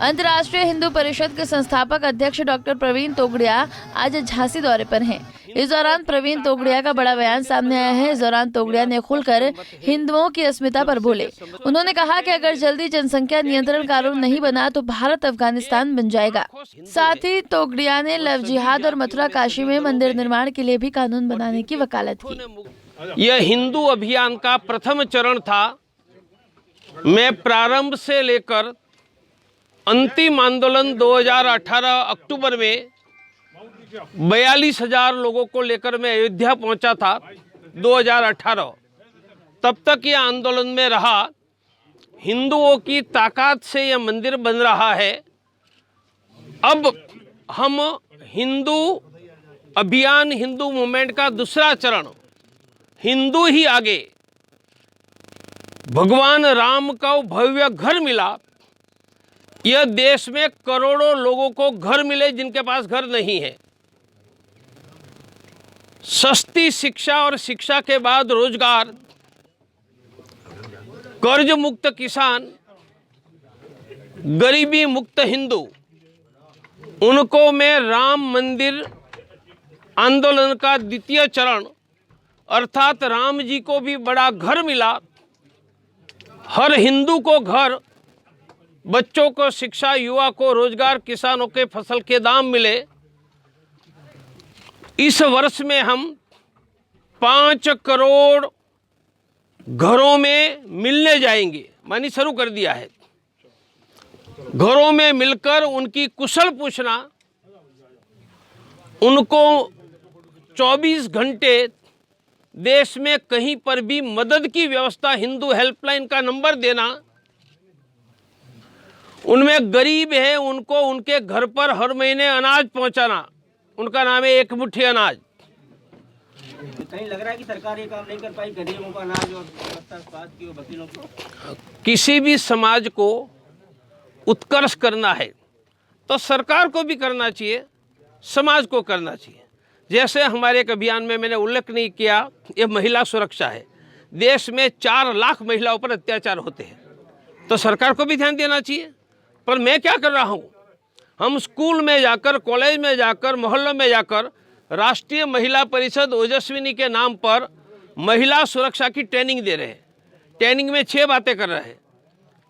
अंतर्राष्ट्रीय हिंदू परिषद के संस्थापक अध्यक्ष डॉक्टर प्रवीण तोगड़िया आज झांसी दौरे पर हैं। इस दौरान प्रवीण तोगड़िया का बड़ा बयान सामने आया है। इस दौरान तोगड़िया ने खुलकर हिंदुओं की अस्मिता पर बोले। उन्होंने कहा कि अगर जल्दी जनसंख्या नियंत्रण कानून नहीं बना तो भारत अफगानिस्तान बन जाएगा। साथ ही तोगड़िया ने लव जिहाद और मथुरा काशी में मंदिर निर्माण के लिए भी कानून बनाने की वकालत की। यह हिंदू अभियान का प्रथम चरण था। मैं प्रारंभ से लेकर अंतिम आंदोलन 2018 अक्टूबर में 42,000 लोगों को लेकर मैं अयोध्या पहुंचा था 2018। तब तक यह आंदोलन में रहा। हिंदुओं की ताकत से यह मंदिर बन रहा है। अब हम हिंदू अभियान, हिंदू मूवमेंट का दूसरा चरण, हिंदू ही आगे, भगवान राम का भव्य घर मिला। यह देश में करोड़ों लोगों को घर मिले जिनके पास घर नहीं है। सस्ती शिक्षा और शिक्षा के बाद रोजगार, कर्ज मुक्त किसान, गरीबी मुक्त हिंदू, उनको मैं राम मंदिर आंदोलन का द्वितीय चरण अर्थात राम जी को भी बड़ा घर मिला। हर हिंदू को घर, बच्चों को शिक्षा, युवा को रोजगार, किसानों के फसल के दाम मिले। इस वर्ष में हम 5 करोड़ घरों में मिलने जाएंगे, मानी शुरू कर दिया है। घरों में मिलकर उनकी कुशल पूछना, उनको 24 घंटे देश में कहीं पर भी मदद की व्यवस्था, हिंदू हेल्पलाइन का नंबर देना, उनमें गरीब है उनको उनके घर पर हर महीने अनाज पहुंचाना, उनका नाम है एक मुट्ठी अनाज। कहीं लग रहा है कि सरकार ये काम नहीं कर पाई, गरीबों को अनाज और स्वास्थ्य की, वकीलों को। किसी भी समाज को उत्कर्ष करना है तो सरकार को भी करना चाहिए, समाज को करना चाहिए। जैसे हमारे एक अभियान में मैंने उल्लेख नहीं किया, ये महिला सुरक्षा है। देश में 4 लाख महिलाओं पर अत्याचार होते हैं, तो सरकार को भी ध्यान देना चाहिए। पर मैं क्या कर रहा हूँ, हम स्कूल में जाकर, कॉलेज में जाकर, मोहल्लों में जाकर राष्ट्रीय महिला परिषद ओजस्विनी के नाम पर महिला सुरक्षा की ट्रेनिंग दे रहे हैं। ट्रेनिंग में 6 बातें कर रहे हैं।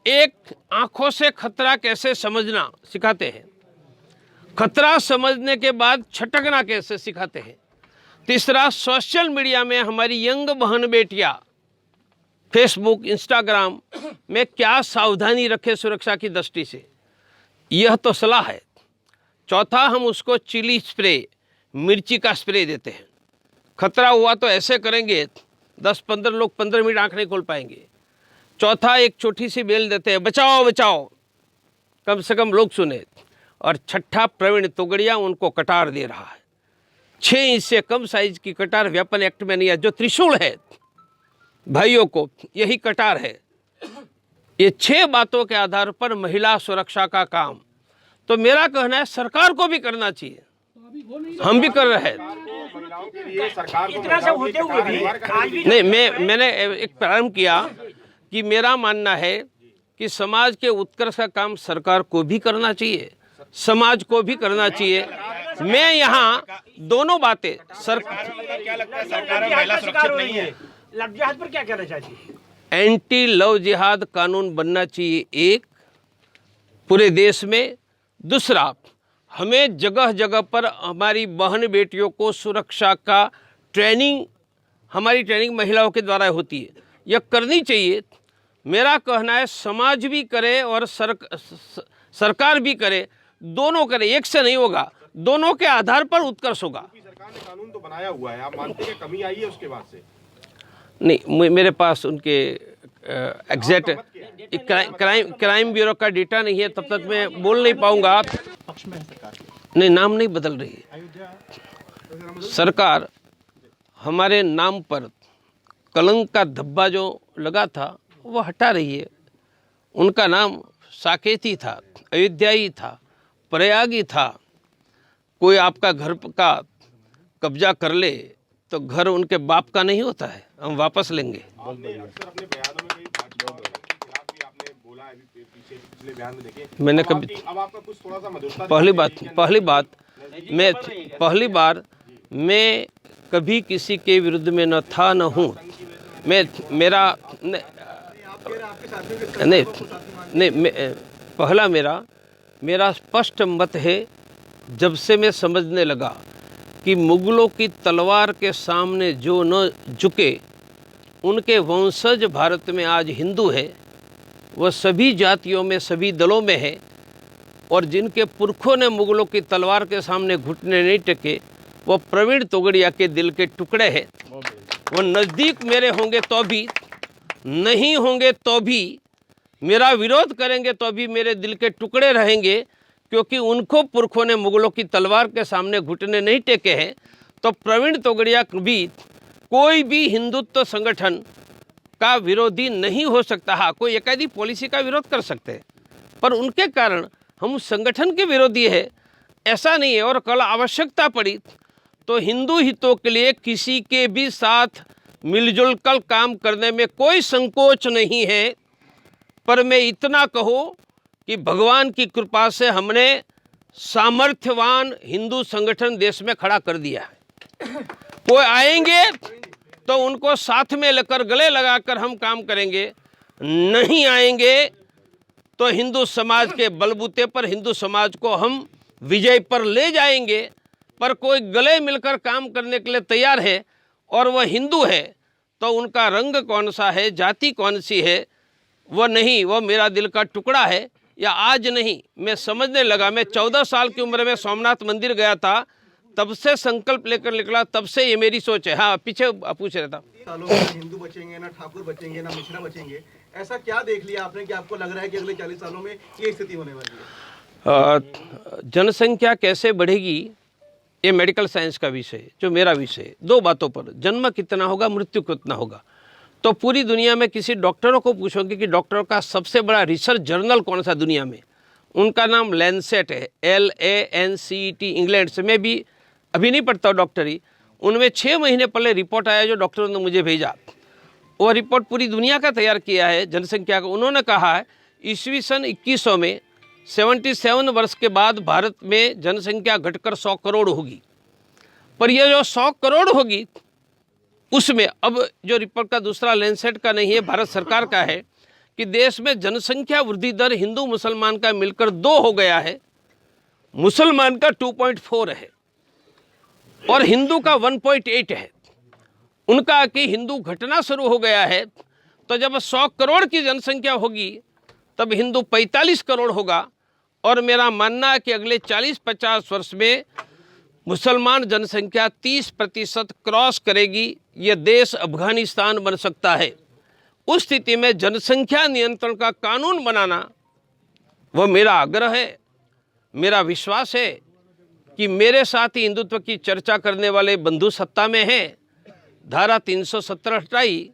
एक, आंखों से खतरा कैसे समझना सिखाते हैं। खतरा समझने के बाद छटकना कैसे सिखाते हैं। तीसरा, सोशल मीडिया में हमारी यंग बहन बेटियां फेसबुक, इंस्टाग्राम में क्या सावधानी रखें सुरक्षा की दृष्टि से, यह तो सलाह है। चौथा, हम उसको चिली स्प्रे, मिर्ची का स्प्रे देते हैं। खतरा हुआ तो ऐसे करेंगे 10-15 लोग 15 मिनट आंख नहीं खोल पाएंगे। चौथा, एक छोटी सी बेल देते हैं, बचाओ बचाओ, कम से कम लोग सुने। और छठा, प्रवीण तोगड़िया उनको कटार दे रहा है। 6 इंच से कम साइज की कटार वेपन एक्ट में नहीं है। जो त्रिशूल है भाइयों को, यही कटार है। ये 6 बातों के आधार पर महिला सुरक्षा का काम, तो मेरा कहना है सरकार को भी करना चाहिए। हम भी कर रहे हैं। नहीं, मैंने एक प्रारंभ किया कि मेरा मानना है कि समाज के उत्कर्ष का काम सरकार को भी करना चाहिए, समाज को भी करना चाहिए। मैं यहाँ दोनों बातें लव जिहाद पर क्या कहना चाहिए? एंटी लव जिहाद कानून बनना चाहिए एक, पूरे देश में। दूसरा, हमें जगह जगह पर हमारी बहन बेटियों को सुरक्षा का ट्रेनिंग, हमारी ट्रेनिंग महिलाओं के द्वारा होती है, यह करनी चाहिए। मेरा कहना है समाज भी करे और सरकार भी करे, दोनों करे, एक से नहीं होगा, दोनों के आधार पर उत्कर्ष होगा। सरकार ने कानून तो बनाया हुआ है, आप मानते हैं कमी आई है उसके बाद से? नहीं, मेरे पास उनके एग्जैक्ट क्राइम ब्यूरो का डेटा नहीं है, तब तक मैं बोल नहीं पाऊंगा। नहीं, नाम नहीं बदल रही है सरकार। हमारे नाम पर कलंक का धब्बा जो लगा था वो हटा रही है। उनका नाम साकेती था, अयोध्याई था, प्रयागी था। कोई आपका घर का कब्जा कर ले तो घर उनके बाप का नहीं होता है, हम वापस लेंगे। आपने बयानों में कई खिलाफ भी आपने बोला है अभी पीछे पिछले बयान में देखें। मैंने अब कभी अब आपका कुछ थोड़ा सा मधुरता पहली दिखाई बात मैं कभी किसी के विरुद्ध में न था न हूँ। पहला मेरा स्पष्ट मत है, जब से मैं समझने लगा कि मुगलों की तलवार के सामने जो न झुके, उनके वंशज भारत में आज हिंदू है, वह सभी जातियों में सभी दलों में है, और जिनके पुरखों ने मुगलों की तलवार के सामने घुटने नहीं टेके, वो प्रवीण तोगड़िया के दिल के टुकड़े हैं। वो नज़दीक मेरे होंगे तो भी, नहीं होंगे तो भी, मेरा विरोध करेंगे तो भी मेरे दिल के टुकड़े रहेंगे, क्योंकि उनको पुरखों ने मुगलों की तलवार के सामने घुटने नहीं टेके हैं। तो प्रवीण तोगड़िया भी कोई भी हिंदुत्व संगठन का विरोधी नहीं हो सकता। हाँ, कोई एकाधी पॉलिसी का विरोध कर सकते हैं, पर उनके कारण हम उस संगठन के विरोधी है ऐसा नहीं है। और कल आवश्यकता पड़ी तो हिंदू हितों के लिए किसी के भी साथ मिलजुल कर काम करने में कोई संकोच नहीं है। पर मैं इतना कहूँ कि भगवान की कृपा से हमने सामर्थ्यवान हिंदू संगठन देश में खड़ा कर दिया है। कोई आएंगे तो उनको साथ में लेकर गले लगाकर हम काम करेंगे, नहीं आएंगे तो हिंदू समाज के बलबूते पर हिंदू समाज को हम विजय पर ले जाएंगे। पर कोई गले मिलकर काम करने के लिए तैयार है और वह हिंदू है, तो उनका रंग कौन सा है, जाति कौन सी है, वह नहीं, वह मेरा दिल का टुकड़ा है। या आज नहीं, मैं समझने लगा, मैं 14 साल की उम्र में सोमनाथ मंदिर गया था, तब से संकल्प लेकर निकला, तब से ये मेरी सोच है। हाँ, पीछे पूछ रहा था। सालों में हिंदू बचेंगे ना, ठाकुर बचेंगे ना, मिश्रा बचेंगे, ऐसा क्या देख लिया आपने कि आपको लग रहा है कि अगले 40 सालों में ये स्थिति होने वाली है? जनसंख्या कैसे बढ़ेगी, ये मेडिकल साइंस का विषय है, जो मेरा विषय है। दो बातों पर, जन्म कितना होगा, मृत्यु कितना होगा। तो पूरी दुनिया में किसी डॉक्टरों को पूछोगे कि डॉक्टरों का सबसे बड़ा रिसर्च जर्नल कौन सा दुनिया में, उनका नाम लैंसेट है, LANCET, इंग्लैंड से। मैं भी अभी नहीं पढ़ता हूँ डॉक्टरी, उनमें 6 महीने पहले रिपोर्ट आया जो डॉक्टरों ने मुझे भेजा। वो रिपोर्ट पूरी दुनिया का तैयार किया है जनसंख्या का। उन्होंने कहा है ईस्वी सन 2100 में 77 वर्ष के बाद भारत में जनसंख्या घटकर 100 करोड़ होगी। पर यह जो 100 करोड़ होगी, उसमें अब जो रिपोर्ट का दूसरा लैंसेट का नहीं है, भारत सरकार का है, कि देश में जनसंख्या वृद्धि दर हिंदू मुसलमान का मिलकर 2 हो गया है, मुसलमान का 2.4 है और हिंदू का 1.8 है। उनका कि हिंदू घटना शुरू हो गया है। तो जब 100 करोड़ की जनसंख्या होगी तब हिंदू 45 करोड़ होगा। और मेरा मानना है कि अगले 40-50 वर्ष में मुसलमान जनसंख्या 30% क्रॉस करेगी। ये देश अफगानिस्तान बन सकता है। उस स्थिति में जनसंख्या नियंत्रण का कानून बनाना वह मेरा आग्रह है, मेरा विश्वास है कि मेरे साथ ही हिंदुत्व की चर्चा करने वाले बंधु सत्ता में हैं। धारा 370 हटाई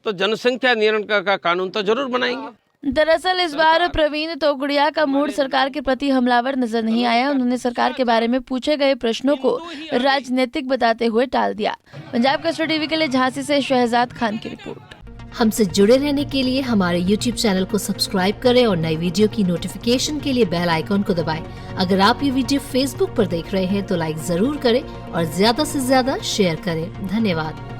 तो जनसंख्या नियंत्रण का कानून तो जरूर बनाएंगे। दरअसल इस बार प्रवीण तोगड़िया का मूड सरकार के प्रति हमलावर नजर नहीं आया। उन्होंने सरकार के बारे में पूछे गए प्रश्नों को राजनीतिक बताते हुए टाल दिया। पंजाब कस्टडी टीवी के लिए झांसी से शहजाद खान की रिपोर्ट। हमसे जुड़े रहने के लिए हमारे YouTube चैनल को सब्सक्राइब करें और नई वीडियो की नोटिफिकेशन के लिए बेल आइकॉन को दबाएं। अगर आप ये वीडियो Facebook पर देख रहे हैं तो लाइक जरूर करें और ज्यादा से ज्यादा शेयर करें। धन्यवाद।